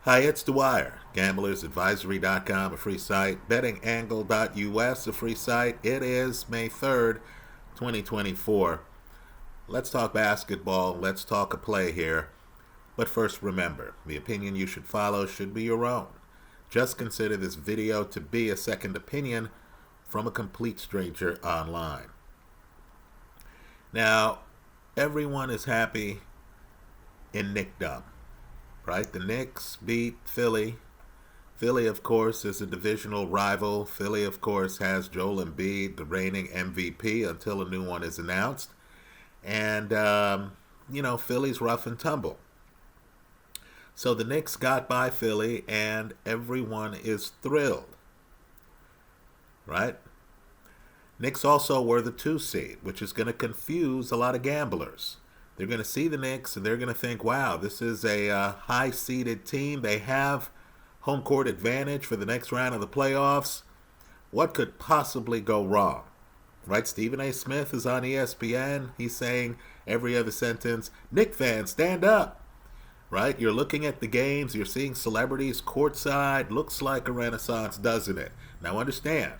Hi, it's Dwyer. GamblersAdvisory.com, a free site. BettingAngle.us, a free site. It is May 3rd, 2024. Let's talk basketball. Let's talk a play here. But first, remember, the opinion you should follow should be your own. Just consider this video to be a second opinion from a complete stranger online. Now, everyone is happy in Nickdom. Right? The Knicks beat Philly. Philly, of course, is a divisional rival. Philly, of course, has Joel Embiid, the reigning MVP, until a new one is announced. And, Philly's rough and tumble. So the Knicks got by Philly, and everyone is thrilled. Right? Knicks also were the 2 seed, which is going to confuse a lot of gamblers. They're going to see the Knicks and they're going to think, wow, this is a high-seeded team. They have home court advantage for the next round of the playoffs. What could possibly go wrong? Right? Stephen A. Smith is on ESPN. He's saying every other sentence, Knick fans, stand up. Right? You're looking at the games. You're seeing celebrities courtside. Looks like a renaissance, doesn't it? Now understand.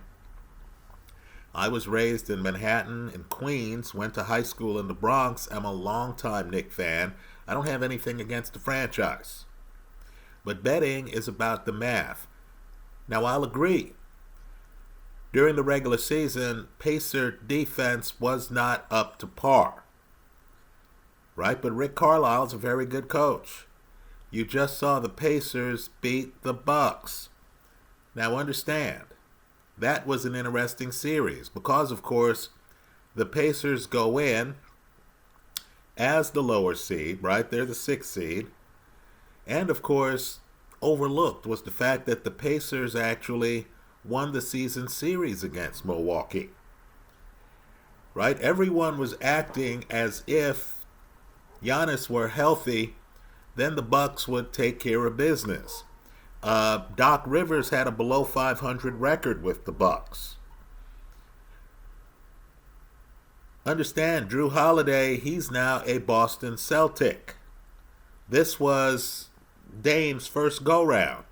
I was raised in Manhattan and Queens, went to high school in the Bronx. I'm a longtime Knicks fan. I don't have anything against the franchise. But betting is about the math. Now, I'll agree. During the regular season, Pacer defense was not up to par. Right? But Rick Carlisle's a very good coach. You just saw the Pacers beat the Bucks. Now, understand. That was an interesting series because, of course, the Pacers go in as the lower seed, right? They're the 6th seed. And, of course, overlooked was the fact that the Pacers actually won the season series against Milwaukee. Right? Everyone was acting as if Giannis were healthy, then the Bucks would take care of business. Doc Rivers had a below 500 record with the Bucks. Understand, Drew Holiday, he's now a Boston Celtic. This was Dame's first go-round.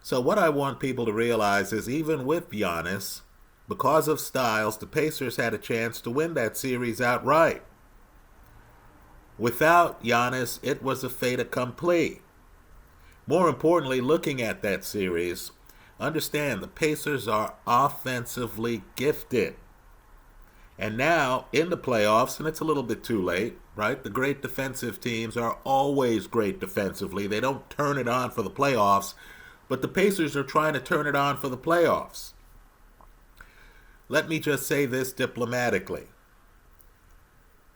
So what I want people to realize is even with Giannis, because of styles, the Pacers had a chance to win that series outright. Without Giannis, it was a fait accompli. More importantly, looking at that series, understand the Pacers are offensively gifted. And now, in the playoffs, and it's a little bit too late, right? The great defensive teams are always great defensively. They don't turn it on for the playoffs, but the Pacers are trying to turn it on for the playoffs. Let me just say this diplomatically.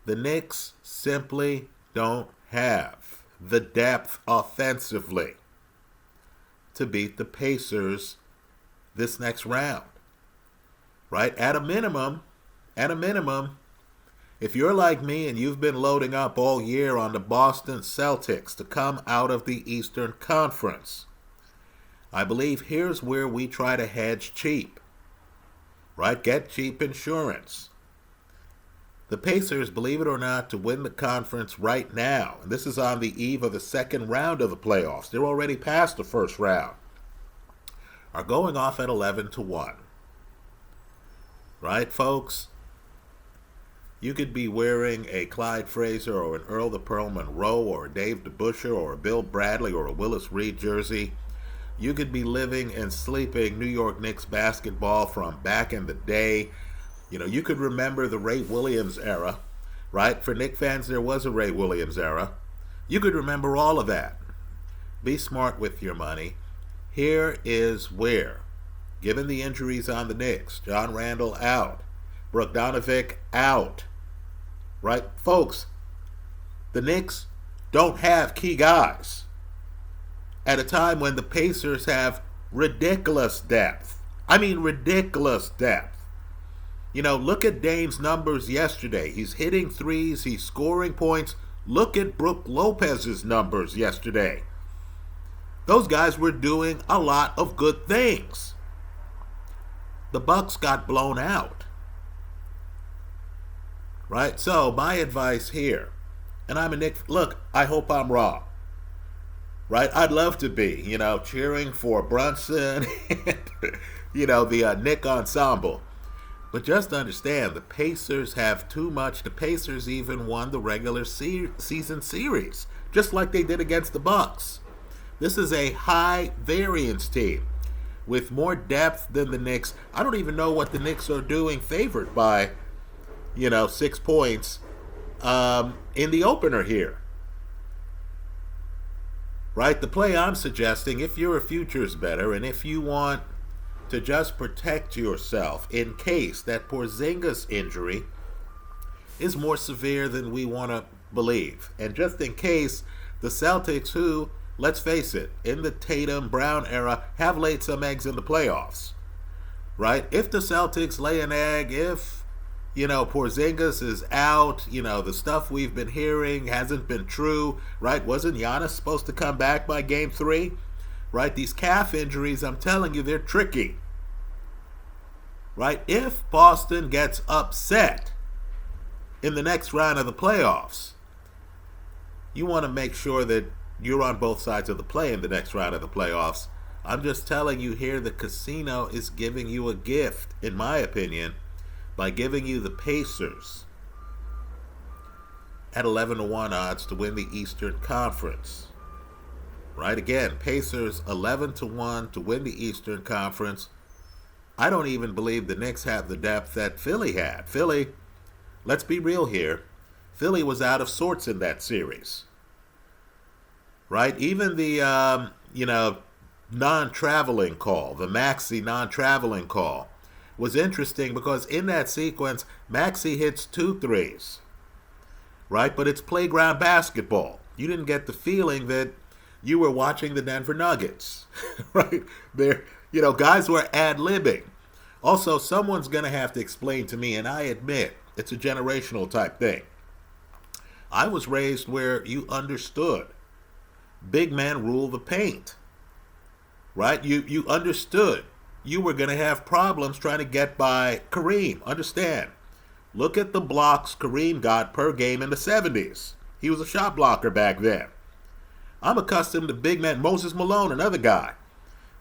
The Knicks simply don't have the depth offensively to beat the Pacers this next round. Right? At a minimum, if you're like me and you've been loading up all year on the Boston Celtics to come out of the Eastern Conference, I believe here's where we try to hedge cheap. Right? Get cheap insurance. The Pacers, believe it or not, to win the conference right now, and this is on the eve of the second round of the playoffs, they're already past the first round, are going off at 11-1. Right, folks? You could be wearing a Clyde Frazier or an Earl the Pearl Monroe or a Dave DeBusschere or a Bill Bradley or a Willis Reed jersey. You could be living and sleeping New York Knicks basketball from back in the day. You could remember the Ray Williams era, right? For Knicks fans, there was a Ray Williams era. You could remember all of that. Be smart with your money. Here is where, given the injuries on the Knicks, John Randall out, Bogdanovic out, right? Folks, the Knicks don't have key guys at a time when the Pacers have ridiculous depth. I mean, ridiculous depth. Look at Dame's numbers yesterday. He's hitting threes. He's scoring points. Look at Brook Lopez's numbers yesterday. Those guys were doing a lot of good things. The Bucks got blown out. Right? So, my advice here, and I'm a Knicks, look, I hope I'm wrong. right? I'd love to be, cheering for Brunson and, the Nick ensemble. But just understand, the Pacers have too much. The Pacers even won the regular season series, just like they did against the Bucks. This is a high variance team with more depth than the Knicks. I don't even know what the Knicks are doing, favored by, 6 points in the opener here. Right? The play I'm suggesting, if you're a futures bettor and if you want to just protect yourself in case that Porzingis injury is more severe than we want to believe, and just in case the Celtics, who, let's face it, in the Tatum-Brown era, have laid some eggs in the playoffs, right? If the Celtics lay an egg, if, Porzingis is out, the stuff we've been hearing hasn't been true, right? Wasn't Giannis supposed to come back by Game 3? Right? These calf injuries, I'm telling you, they're tricky. Right? If Boston gets upset in the next round of the playoffs, you want to make sure that you're on both sides of the play in the next round of the playoffs. I'm just telling you here, the casino is giving you a gift, in my opinion, by giving you the Pacers at 11-1 odds to win the Eastern Conference. Right? Again, Pacers 11-1 to win the Eastern Conference. I don't even believe the Knicks have the depth that Philly had. Philly, let's be real here, Philly was out of sorts in that series. Right? Even the, non-traveling call, the Maxey non-traveling call, was interesting because in that sequence, Maxey hits 2 threes. Right? But it's playground basketball. You didn't get the feeling that you were watching the Denver Nuggets. Right? Guys were ad-libbing. Also, someone's going to have to explain to me, and I admit, it's a generational type thing. I was raised where you understood. Big men rule the paint. Right? You understood. You were going to have problems trying to get by Kareem. Understand. Look at the blocks Kareem got per game in the 70s. He was a shot blocker back then. I'm accustomed to big men. Moses Malone, another guy.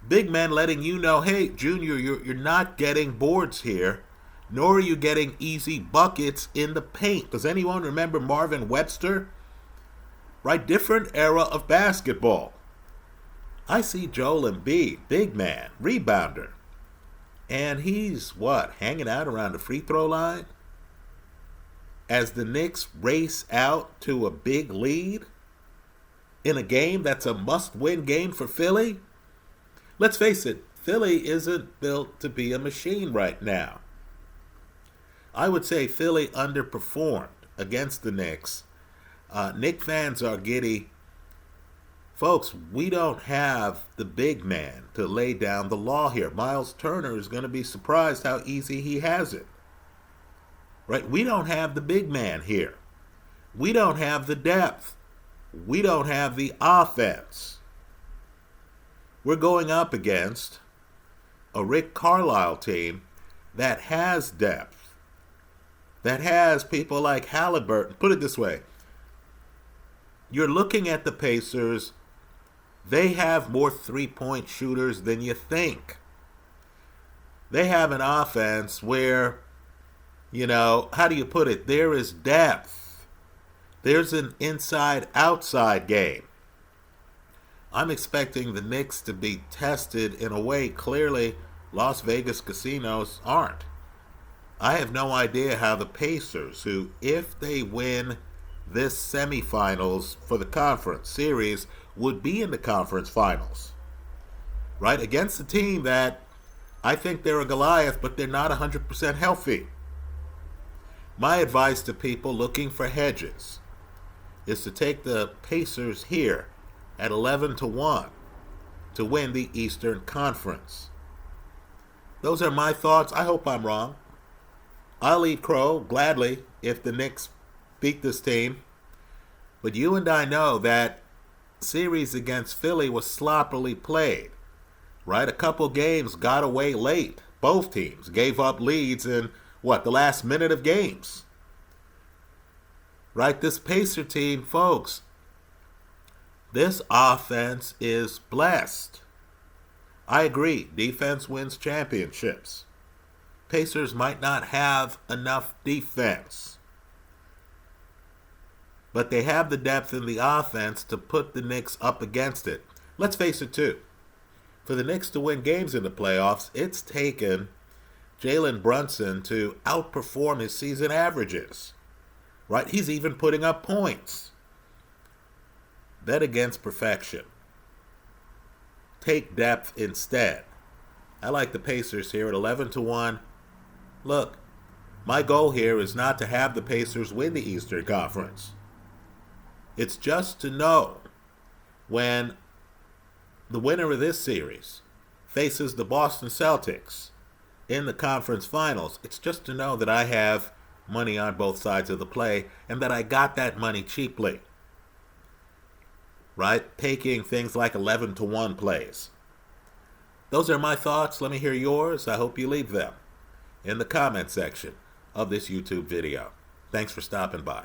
Big men letting you know, hey, Junior, you're not getting boards here, nor are you getting easy buckets in the paint. Does anyone remember Marvin Webster? Right? Different era of basketball. I see Joel Embiid, big man, rebounder. And he's, hanging out around the free throw line? As the Knicks race out to a big lead in a game that's a must-win game for Philly? Let's face it, Philly isn't built to be a machine right now. I would say Philly underperformed against the Knicks. Knicks fans are giddy. Folks, we don't have the big man to lay down the law here. Miles Turner is going to be surprised how easy he has it. Right? We don't have the big man here. We don't have the depth. We don't have the offense. We're going up against a Rick Carlisle team that has depth, that has people like Halliburton. Put it this way. You're looking at the Pacers. They have more three-point shooters than you think. They have an offense where, how do you put it? There is depth. There's an inside-outside game. I'm expecting the Knicks to be tested in a way clearly Las Vegas casinos aren't. I have no idea how the Pacers, who, if they win this semifinals for the conference series, would be in the conference finals. Right? Against a team that I think they're a Goliath, but they're not 100% healthy. My advice to people looking for hedges is to take the Pacers here at 11-1 to win the Eastern Conference. Those are my thoughts. I hope I'm wrong. I'll eat crow gladly if the Knicks beat this team. But you and I know that series against Philly was sloppily played. Right? A couple games got away late. Both teams gave up leads in, the last minute of games. Right? This Pacer team, folks, This offense is blessed. I agree, defense wins championships. Pacers might not have enough defense, but they have the depth in the offense to put the Knicks up against it. Let's face it, too. For the Knicks to win games in the playoffs, it's taken Jalen Brunson to outperform his season averages. Right? He's even putting up points. Bet against perfection. Take depth instead. I like the Pacers here at 11-1. Look, my goal here is not to have the Pacers win the Eastern Conference. It's just to know when the winner of this series faces the Boston Celtics in the conference finals, it's just to know that I have money on both sides of the play and that I got that money cheaply. Right? Taking things like 11-1 plays. Those are my thoughts. Let me hear yours. I hope you leave them in the comment section of this YouTube video. Thanks for stopping by.